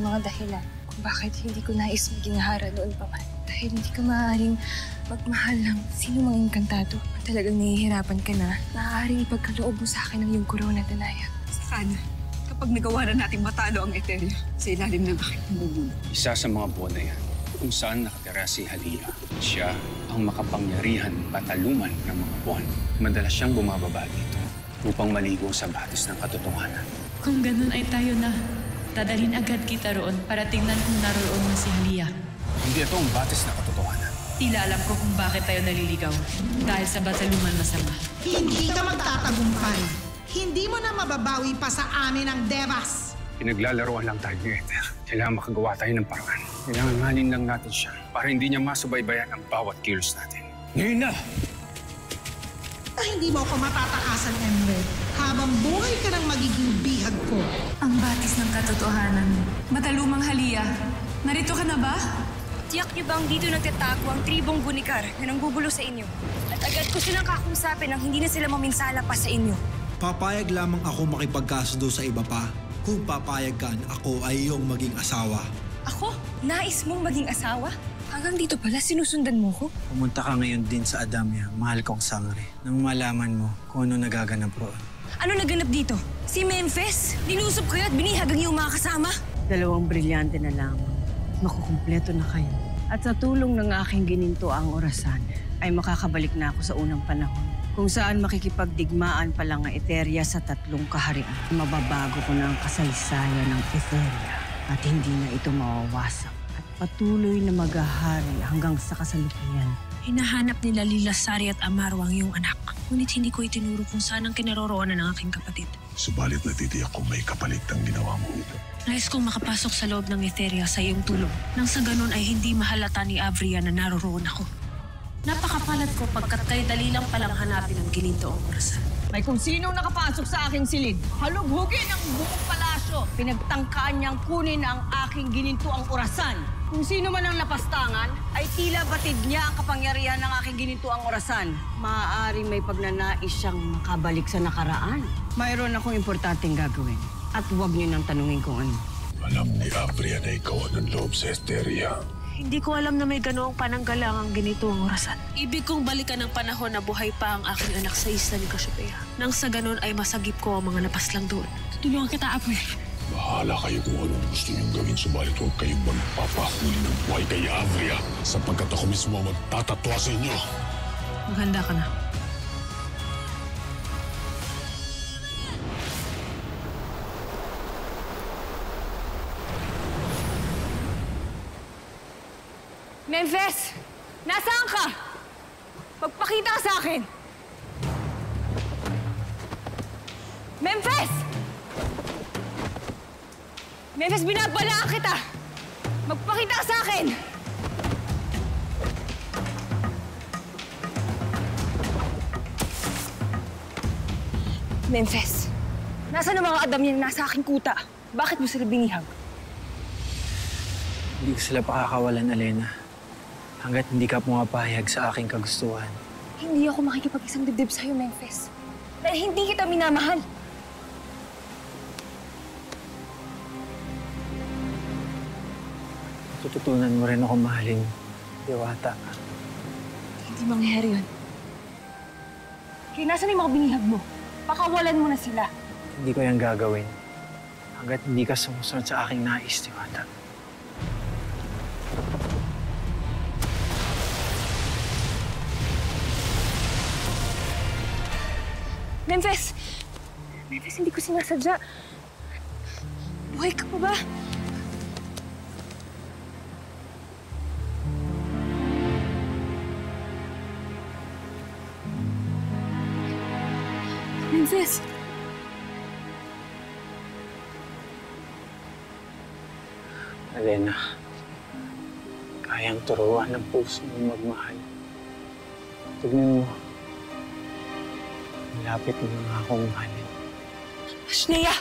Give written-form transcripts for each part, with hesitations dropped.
mga dahilan kung bakit hindi ko nais maging hara noon pa man. Dahil hindi ka maaaring magmahal ng sino mang engkantado. Kung talagang nahihirapan ka na, maaaring ipagkaloob mo sa akin ang iyong korona, Danaya. Sana, kapag nagawa na nating matalo ang Etheria sa ilalim ng aking pamumuno. Isa sa mga buwan na yan, kung saan nakatira si Halia, siya ang makapangyarihan pataluman ng mga buwan. Madalas siyang bumababa dito upang maligo sa batis ng katotohanan. Kung ganun ay tayo na. Dadalhin agad kita roon para tingnan kung naroon na si Halia. Hindi ito ang batis ng katotohanan. Tila alam ko kung bakit tayo naliligaw. Dahil sa bataluman masama. Hindi ka magtatagumpay. Hindi mo na mababawi pa sa amin ang Devas. Pinaglalaroan lang tayo ni Ether. Kailangan makagawa tayo ng paraan. Kailangan mahalin lang natin siya para hindi niya masubaybayan ang bawat kilos natin. Ngayon na! Hindi mo ako matatakasan, Emre. Habang buhay ka ng magiging bihag ko. Ang batis ng katotohanan. Matalumang Halia, narito ka na ba? Tiyak niyo bang dito nagtatago ang tribong Bunikar na nanggugulo sa inyo? At agad ko silang kakusapin nang hindi na sila maminsala pa sa inyo. Papayag lamang ako makipagkasundo sa iba pa. Kung papayag ka, ako ay iyong maging asawa. Ako? Nais mong maging asawa? Hanggang dito pala, sinusundan mo ko? Pumunta ka ngayon din sa Adamya, mahal kong sangre, nang malaman mo kung ano nagaganap roon. Ano naganap dito? Si Memphis? Nilusob kayo at binihag ang iyong mga kasama? 2 brilyante na lamang. Makukumpleto na kayo. At sa tulong ng aking gininto ang orasan, ay makakabalik na ako sa unang panahon. Kung saan makikipagdigmaan pa lang ang Etheria sa 3 kaharian. Mababago ko na ang kasaysayan ng Etheria at hindi na ito mawawasak. At patuloy na maghahari hanggang sa kasalukuyan. Hinahanap nila Lilasari at Amaro ang iyong anak. Ngunit hindi ko itinuro kung saan ang kinaroroonan ng aking kapatid. Subalit natitiyak kung may kapalit ang ginawa mo. Nais kong makapasok sa loob ng Etheria sa iyong tulong. Nang sa ganun ay hindi mahalata ni Avria na naroroon ako. Napakapalat ko pagkat kay dali lang palang hanapin ang gininto ang orasan. May kung sinong nakapasok sa aking silid, halugugin ang buong palasyo. Pinagtangkaan niyang kunin ang aking gininto ang orasan. Kung sino man ang napastangan, ay tila batid niya ang kapangyarihan ng aking gininto ang orasan. Maaaring may pagnanais siyang makabalik sa nakaraan. Mayroon akong importanteng gagawin. At huwag niyo nang tanungin kung ano. Alam ni Avria na ikaw ang loob sa Etheria. Hindi ko alam na may ganoong pananggalangang ganito ang orasan. Ibig kong balikan ang panahon na buhay pa ang aking anak sa isla ni Cassiopeia. Nang sa ganun ay masagip ko ang mga napaslang doon. Tutulungan kita, Apoy. Bahala kayo kung anong gusto niyong gawin, subalit huwag kayong magpapahuli ng buhay kay Avria sapagkat ako mismo magtatatwa sa inyo. Maghanda ka na. Memphis! Nasaan ka? Magpakita ka sa akin! Memphis! Memphis, binabalaan kita! Magpakita ka sa akin! Memphis, nasaan ang mga adam niya na nasa aking kuta? Bakit mo sila binihag? Hindi ko sila pakakawalan, Alena. Hanggat hindi ka pumapahayag sa aking kagustuhan. Hindi ako makikipag-isang dibdib sa'yo, Memphis. Dahil hindi kita minamahal. Tututunan mo rin ako mahalin, Diwata. Hindi mangyayari yun. Kaya nasan yung mga binihag mo? Pakawalan mo na sila. Hindi ko yan gagawin. Hanggat hindi ka sumusunod sa aking nais, Diwata. Memphis! Memphis, hindi ko sinasadya. Buhay ka pa ba? Memphis! Alena, kayang turuan ng puso mo magmahal. Tignan mo. Malapit mo na akong mahalin. Ashnea!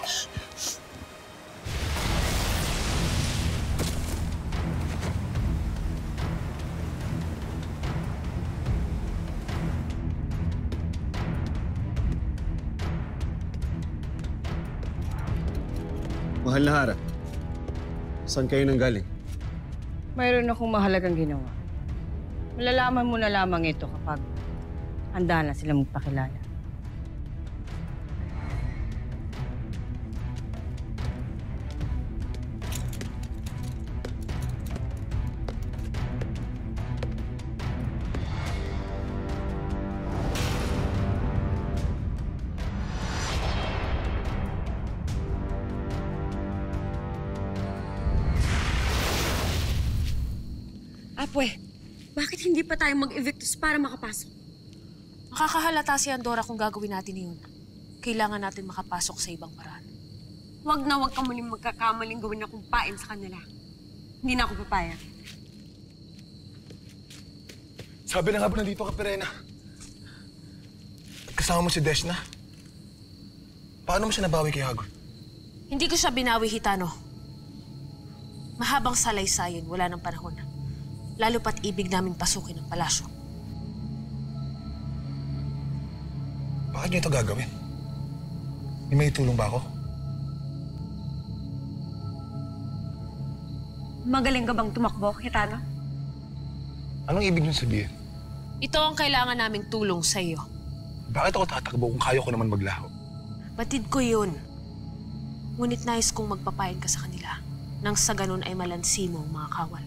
Mahal na Hara, Saan kayo nanggaling? Mayroon akong mahalagang ginawa. Malalaman mo na lamang ito kapag handa na sila magpakilala. Apwe, bakit hindi pa tayo mag-evictus para makapasok? Makakahalata si Andorra kung gagawin natin yun. Kailangan natin makapasok sa ibang paraan. Huwag ka muling magkakamaling gawin akong pain sa kanila. Hindi na ako papayag. Sabi na nga ba nandito ka, Perena? At kasama mo si Desna? Paano mo siya nabawi kay Hagor? Hindi ko siya binawi, Hitano. Mahabang salaysayin, wala ng panahon. Lalo pat ibig namin pasukin ang palasyo. Bakit niyo ito gagawin? May tulong ba ako? Magaling ka bang tumakbo, Hitano? Anong ibig niyo sabihin? Ito ang kailangan naming tulong sa iyo. Bakit ako tatakbo kung kaya ko naman maglaho? Batid ko yun. Ngunit nais kong magpapayan ka sa kanila. Nang sa ganun ay malansi mo ang mga kawal.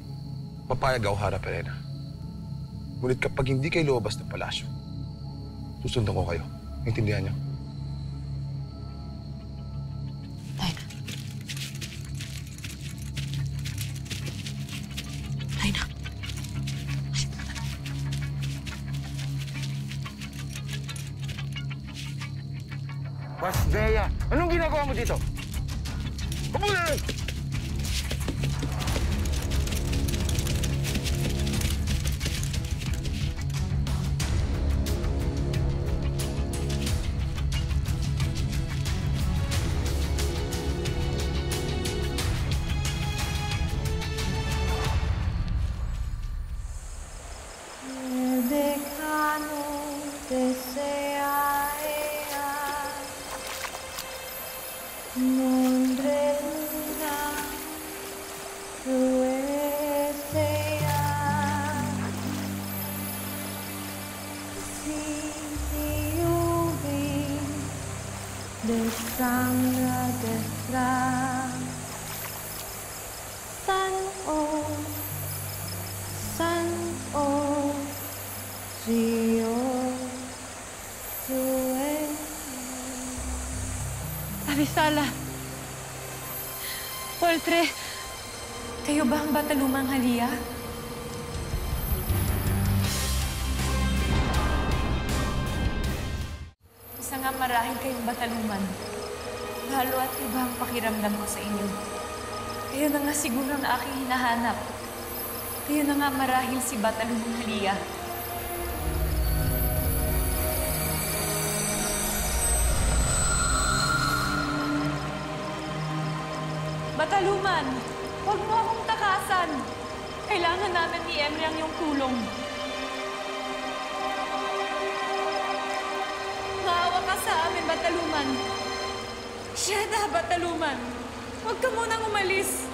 Papayag ako, Hara Perena. Ngunit kapag hindi kayo lumabas ng palasyo, susundan ko kayo. Naintindihan niyo? Taina. Taina. Boss Bea, anong ginagawa mo dito? Kumulin! Arisala. Poltre, kayo ba ang Batalumang Halia? Isa nga marahil kayong Bataluman. Lalo at iba ang pakiramdam ko sa inyo. Kayo na nga siguro ang aking hinahanap. Kayo na nga marahil si Batalumang Halia. Bataluman, huwag mo akong takasan. Kailangan namin ni Emre ang iyong tulong. Maawa ka sa amin, Bataluman. Sheda, Bataluman, huwag ka munang umalis.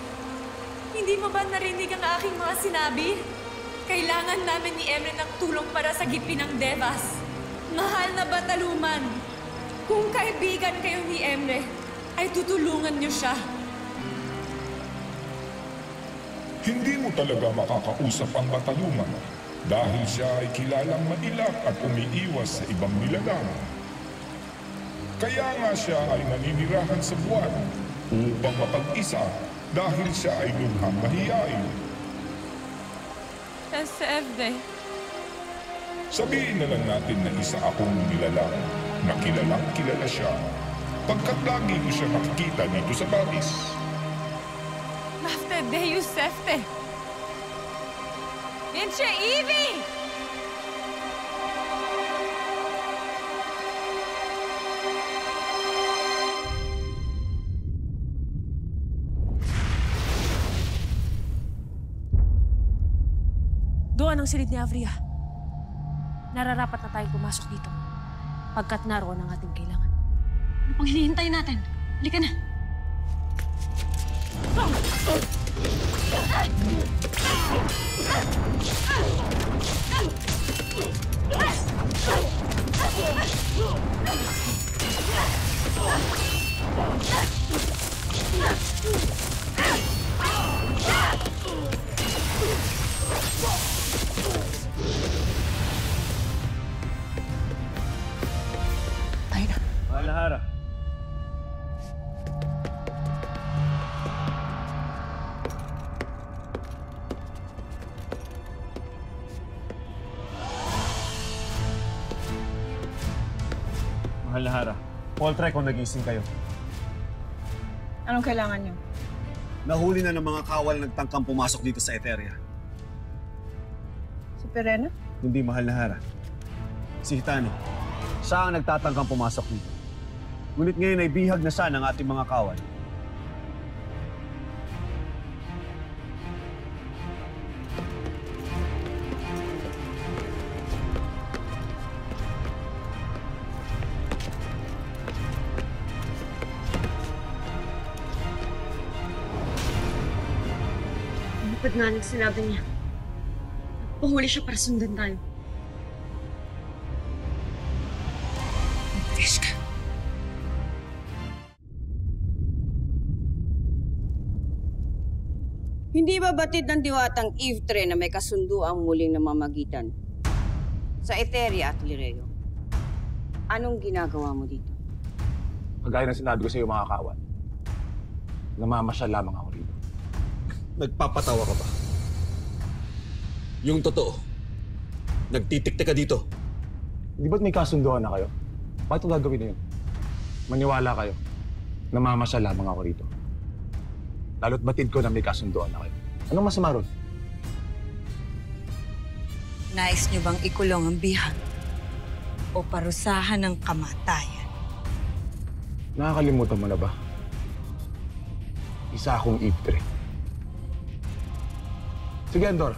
Hindi mo ba narinig ang aking mga sinabi? Kailangan namin ni Emre ng tulong para sa gipi ng Devas. Mahal na Bataluman, kung kaibigan kayo ni Emre, ay tutulungan niyo siya. Hindi mo talaga makakausap ang Bataluman dahil siya ay kilalang mailap at umiiwas sa ibang nilalang. Kaya nga siya ay naninirahan sa buwan upang mapag-isa dahil siya ay lubhang mahiyain. SFD. Sabihin na lang natin na isa akong nilalang na kilalang kilala siya pagkat lagi ko siya makikita dito sa Babis. Mafte Deus Sefte. Inche Evie! Doon ang silid ni Avria. Nararapat na tayong pumasok dito pagkat naroon ang ating kailangan. Ano pang hinihintay natin? Halika na. Mahal. Mahal na Hara. Paul, try kung nagising kayo. Anong kailangan niyo? Nahuli na ng mga kawal na nagtangkang pumasok dito sa Eteria. Si Perena? Hindi, Mahal na Hara. Si Hitano. Siya ang nagtatangkang pumasok dito. Ngunit ngayon ay bihag na siya ng ating mga kawal. Lipad nga ng sinabi niya. Pahuli siya para sundan tayo. Magtiis ka. Hindi ba batid ng diwatang Eve na may kasundo ang muling namamagitan sa Eteria at Lireo? Anong ginagawa mo dito? Kagaya ng sinabi ko sa iyo, mga kawal, namamasyal lamang ako rito. Nagpapatawa ka ba? Yung totoo, nagtitiktik ka dito. Di ba't may kasunduan na kayo? Bakit ang gagawin na yun? Maniwala kayo, namamasyal lamang ako rito. Lalo't batid ko na may kasunduan na kayo. Anong masama ron? Nais niyo bang ikulong ang bihag o parusahan ng kamatayan? Nakakalimutan mo na ba? Isa akong Eve. Sige, Andor.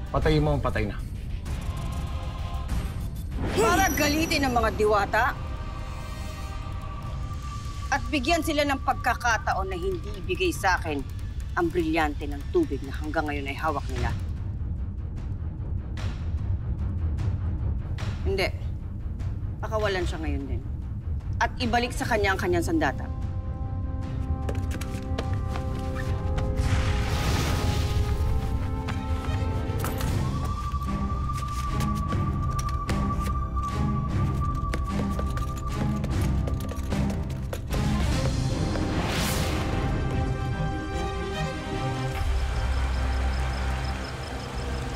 Patayin mo ang patay na. Para galitin ng mga diwata at bigyan sila ng pagkakataon na hindi ibigay sa akin ang brilyante ng tubig na hanggang ngayon ay hawak nila. Hindi. Pakawalan siya ngayon din. At ibalik sa kanya ang kanyang sandata.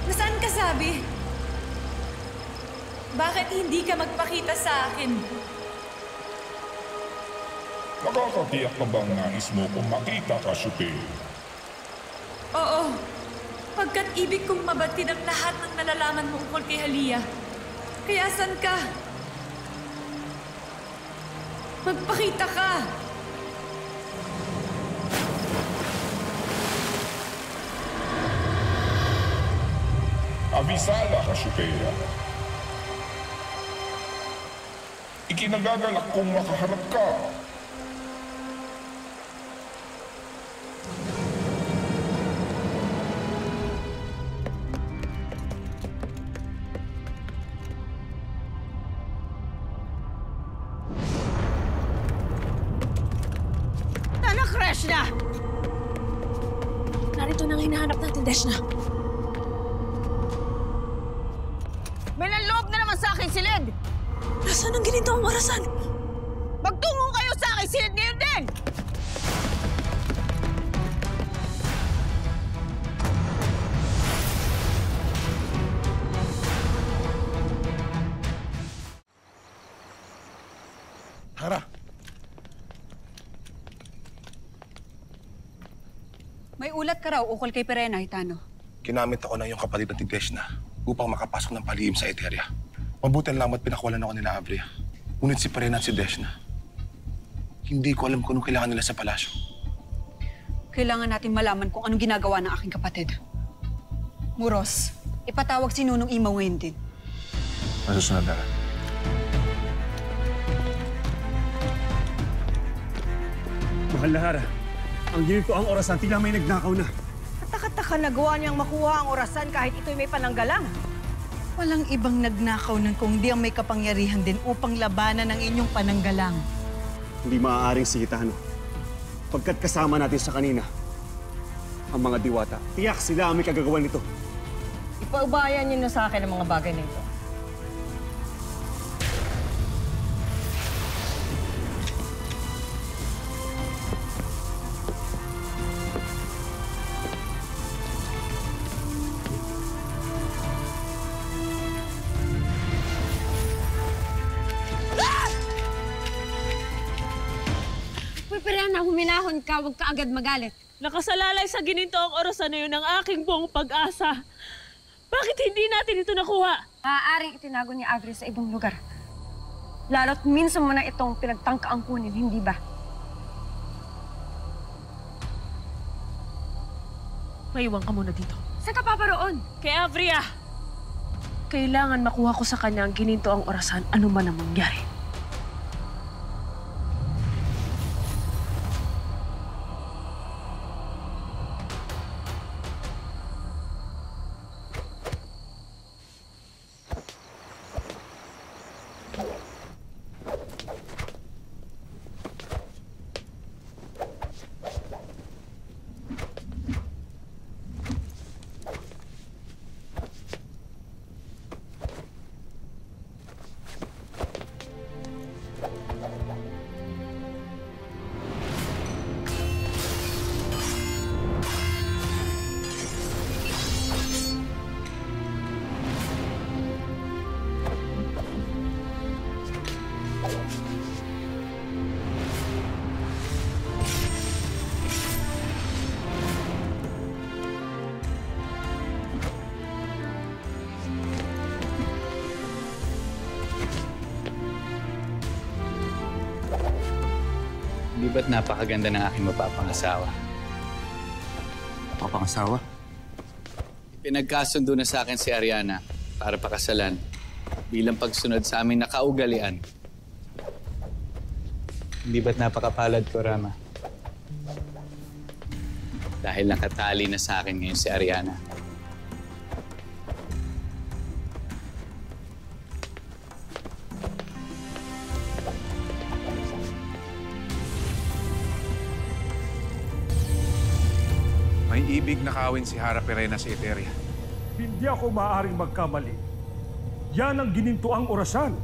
Nasaan ka sabi? Bakit hindi ka magpakita sa akin? Nakakatiyak ka bang nais mo kung makita ka, Shupe? Oo. Pagkat ibig kong mabatid ang lahat ng nalalaman mo ukol kay Halia. Kaya saan ka? Magpakita ka! Abisala ka, Shupeya. Ikinagagalak kong makaharap ka. Krishna! Narito nang hinahanap natin, Deshna. May nanloob na naman sa akin, Silid! Nasaan ang ginito ang orasan? Magtungo kayo sa akin, Silid, ngayon din! Hara! May ulat ka raw ukol kay Perena, Hitano. Ginamit ako ng iyong kapatid na Deshna upang makapasok ng palihim sa Eteria. Mabuti lang at pinakawalan ako nila Avria. Ngunit si Perena at si Deshna, hindi ko alam kung anong kailangan nila sa palasyo. Kailangan natin malaman kung anong ginagawa ng aking kapatid. Muros, ipatawag si Nunong Imaw ngayon din. Masusunod na lang. Mahal na Hara, Ang ginito ang orasan, tila may nagnakaw na. Kataka-taka nagawa niyang makuha ang orasan kahit ito'y may pananggalang. Walang ibang nagnakaw nun kung di ang may kapangyarihan din upang labanan ang inyong pananggalang. Hindi maaaring si Gitano. Pagkat kasama natin sa kanina, ang mga diwata, tiyak sila ang may kagagawa nito. Ipaubayan niyo na sa akin ang mga bagay na ito. Perena, huminahon ka, huwag ka agad magalit. Nakasalalay sa gininto ang orasan na yun ng aking buong pag-asa. Bakit hindi natin ito nakuha? Maaaring itinago ni Avery sa ibang lugar. Lalo't minsan mo na itong pinagtangkaang kunin, hindi ba? Maiwan ka muna dito. Saan ka paparoon? Kay Avria! Kailangan makuha ko sa kanya ang gininto ang orasan, ano man ang mangyari. Di ba't napakaganda ng aking mapapangasawa? Mapapangasawa? Pinagkasundo na sa akin si Ariana para pakasalan bilang pagsunod sa aming nakaugalian. Hindi ba't napakapalad ko, Rama? Dahil nakatali na sa akin ngayon si Ariana. May ibig na kawin si Hara Perena sa Eteria. Hindi ako maaaring magkamali. Yan ang ginintoang orasan.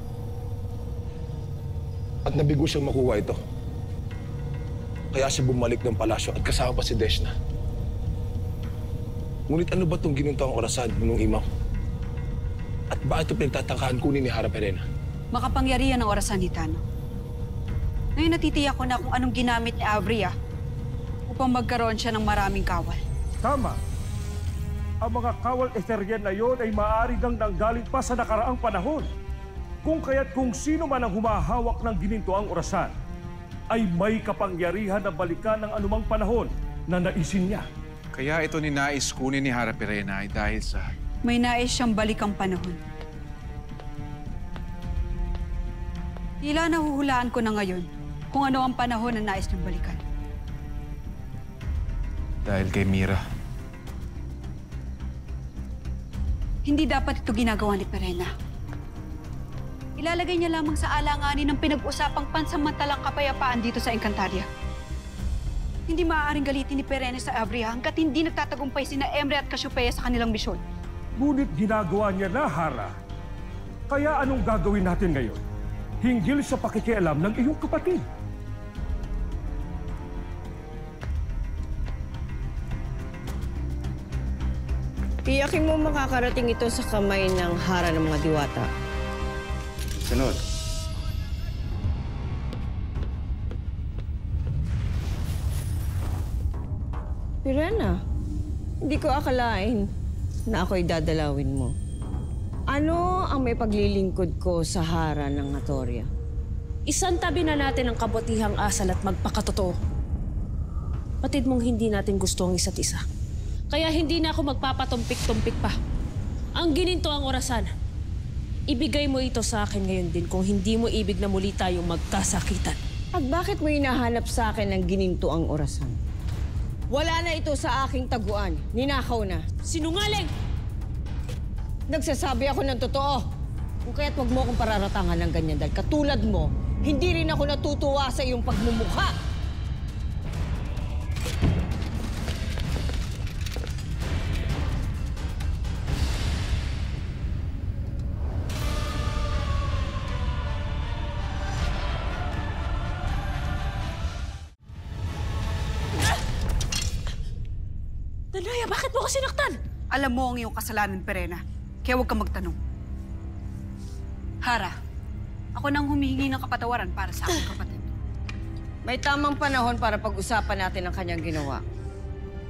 At nabigo siyang makuha ito. Kaya siya bumalik ng palasyo at kasama pa si Deshna. Ngunit ano ba itong ginintoang orasan nung imaw? At bakit ito pinagtatangkahan kunin ni Hara Perena? Makapangyarihan ang orasan ni Tano. Ngayon natitiyak ko na kung anong ginamit ni Avria upang magkaroon siya ng maraming kawal. Tama. Ang mga kawal Etherian na yon ay maaari gang nanggaling pa sa nakaraang panahon. Kung kaya't kung sino man ang humahawak ng ginintoang orasan, ay may kapangyarihan na balikan ng anumang panahon na naisin niya. Kaya ito ninais kunin ni Hara Perena ay dahil sa... May nais siyang balikang panahon. Tila nahuhulaan ko na ngayon kung ano ang panahon na nais niyang balikan. Dahil kay Mira. Hindi dapat ito ginagawa ni Perena. Ilalagay niya lamang sa alanganin ng pinag-usapang pansamantalang kapayapaan dito sa Encantaria. Hindi maaaring galitin ni Perena sa Avria hanggat hindi nagtatagumpay sina Emre at Cassiopeia sa kanilang misyon. Ngunit ginagawa niya na, Hara. Kaya anong gagawin natin ngayon? Hinggil sa pakikialam ng iyong kapatid. Tiyakin mo makakarating ito sa kamay ng Hara ng mga diwata. Sunod. Perena, hindi ko akalain na ako'y dadalawin mo. Ano ang may paglilingkod ko sa Hara ng Hatoria? Isang tabi na natin ang kabutihang asal at magpakatotoo. Patid mong hindi natin gusto ang isa't isa. Kaya hindi na ako magpapatumpik-tumpik pa. Ang gininto ang orasan. Ibigay mo ito sa akin ngayon din kung hindi mo ibig na muli tayong magkasakitan. At bakit mo hinahanap sa akin ang gininto ang orasan? Wala na ito sa aking taguan. Ninakaw na. Sinungaling! Nagsasabi ako ng totoo. Kung kaya't wag mo akong pararatangan ng ganyan dahil katulad mo, hindi rin ako natutuwa sa iyong pagmumukha. Danaya, bakit mo ko sinaktan? Alam mo ang iyong kasalanan, Perena. Kaya huwag kang magtanong. Hara, ako nang humihingi ng kapatawaran para sa aking kapatid. May tamang panahon para pag-usapan natin ang kanyang ginawa.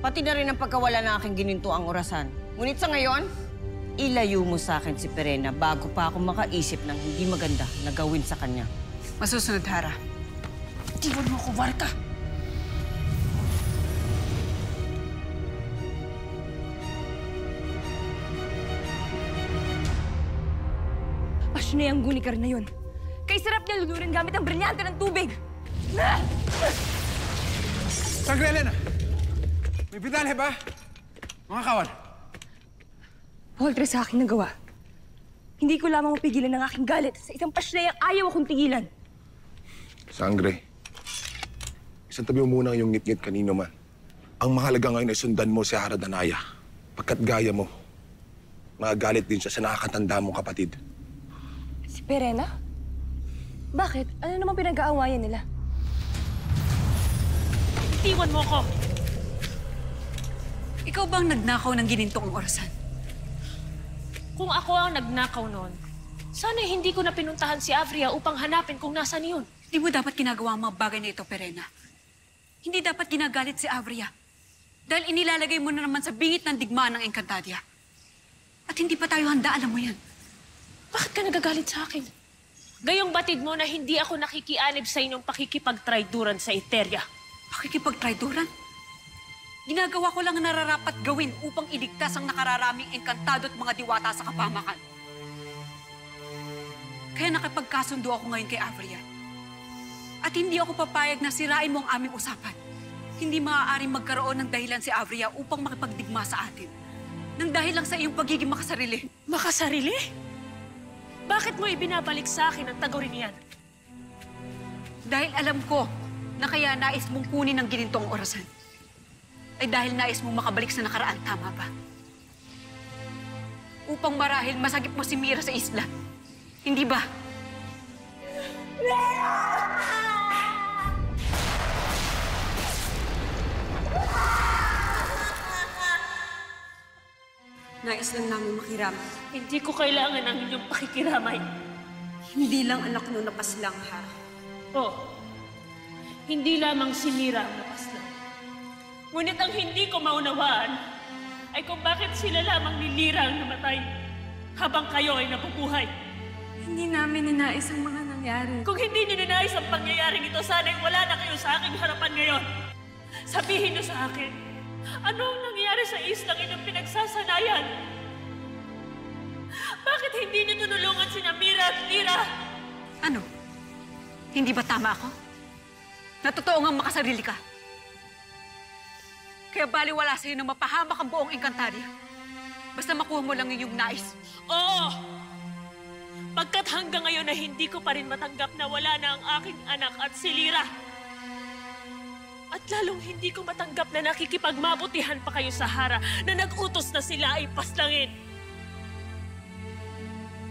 Pati na rin ang pagkawala ng aking ginintuang orasan. Ngunit sa ngayon, ilayo mo sa akin si Perena bago pa ako makaisip ng hindi maganda na gawin sa kanya. Masusunod, Hara. Iwan mo ko, Barka! Pasyon na yung gunikar na yun. Kay sarap niya lulurin gamit ang brilyante ng tubig. Sangre, Elena! May bidalhe ba? Mga kawal. Paul, sa aking nagawa. Hindi ko lamang mapigilan ng aking galit sa isang pasyayang ayaw akong tigilan. Sangre, isang tabi mo muna yung ngit-ngit kanino man. Ang mahalaga ngayon ay sundan mo si Hara Danaya. Pagkat gaya mo, magagalit din siya sa nakakatanda mong kapatid. Si Perena? Bakit? Ano naman pinag-aawayan nila? Iwan mo ko! Ikaw bang nagnakaw ng ginintong orasan? Kung ako ang nagnakaw noon, sana hindi ko na pinuntahan si Avria upang hanapin kung nasan yun. Hindi mo dapat ginagawa ang mga bagay na ito, Perena. Hindi dapat ginagalit si Avria. Dahil inilalagay mo na naman sa bingit ng digmaan ng Encantadia. At hindi pa tayo handa, alam mo yan. Bakit ka nagagalit sa akin? Gayong batid mo na hindi ako nakikianib sa inyong pakikipagtrayduran sa Eteria. Pakikipagtrayduran? Ginagawa ko lang ang nararapat gawin upang iligtas ang nakararaming engkantado at mga diwata sa kapamakan. Kaya nakipagkasundo ako ngayon kay Avria. At hindi ako papayag na sirain mo ang aming usapan. Hindi maaaring magkaroon ng dahilan si Avria upang makipagdigma sa atin. Nang dahil lang sa iyong pagiging makasarili. Makasarili? Bakit mo ibinabalik sa akin ang tagurian? Dahil alam ko na kaya nais mong kunin ang ginintong orasan. Ay dahil nais mong makabalik sa nakaraan, tama ba? Upang marahil masagip mo si Mira sa isla. Hindi ba? Nais lang namin makiramay. Hindi ko kailangan ng inyong pakikiramay. Hindi lang anak no napaslang, Hara. Hindi lamang si Mira ang napaslang. Ngunit ang hindi ko maunawaan ay kung bakit sila lamang ni Lira ang namatay habang kayo ay nabubuhay. Hindi namin ninais ang mga nangyari. Kung hindi niyo ninais ang pangyayaring ito, sana'y wala na kayo sa aking harapan ngayon. Sabihin niyo sa akin, ano ang nangyari sa islang inyong pinagsasanayan? Bakit hindi niyo tinulungan sina Mira at Lira? Ano? Hindi ba tama ako? Na totoo ngang makasarili ka? Kaya baliwala sa'yo na mapahamak ang buong Encantadia. Basta makuha mo lang yung nais. Oo! Pagkat hanggang ngayon na hindi ko pa rin matanggap na wala na ang aking anak at si Lira. At lalong hindi ko matanggap na nakikipagmabutihan pa kayo sa Hara na nag-utos na sila ay paslangin.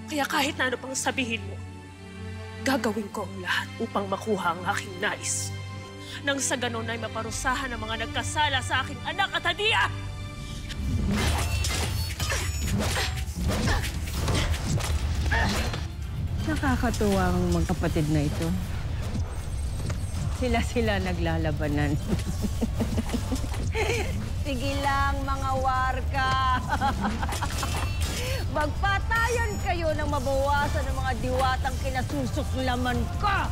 Kaya kahit na ano pang sabihin mo, gagawin ko ang lahat upang makuha ang aking nais. Nang sa ganon ay maparusahan ang mga nagkasala sa aking anak at Hadia! Nakakatuwa ang magkapatid na ito. Sila naglalabanan. Sige lang, mga warka. Magpatayan kayo ng mabawasan ng mga diwatang kinasusuklaman ka!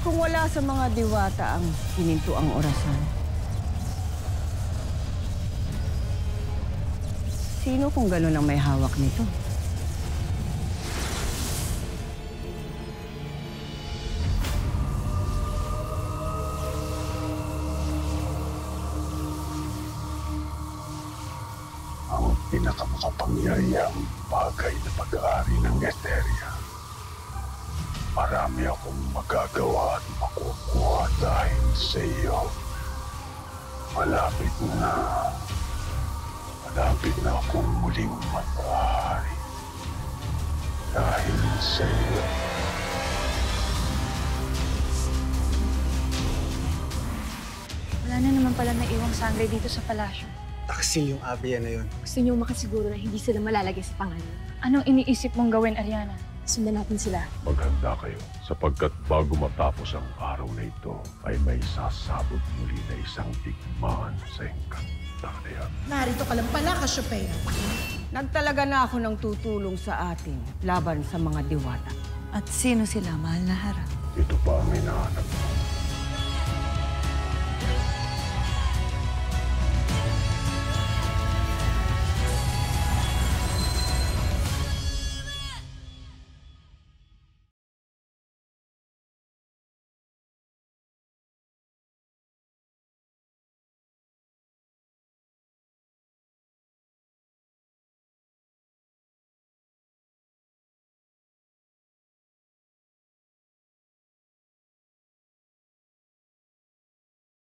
Kung wala sa mga diwata ang hininto ang orasan, Sino kung gano'n ang may hawak nito? Ang pinakamakapangyarihang bagay na pag-aari ng Etheria. Marami akong magagawa at makukuha dahil sa iyo. Malapit na akong muling mag-aari dahil sa iyo. Wala na naman pala naiwang sangre dito sa palasyo. Taksil yung Avria na yun. Gusto niyo makasiguro na hindi sila malalagay sa pangalan. Anong iniisip mong gawin, Ariana? Sundan natin sila. Maghanda kayo sapagkat bago matapos ang araw na ito ay may sasabot muli na isang digmaan sa Encantadia. Narito ka lang pala, Cassiopeia. Nagtalaga na ako ng tutulong sa atin laban sa mga diwata. At sino sila, mahal na harap? Ito pa ang hinahanap mo.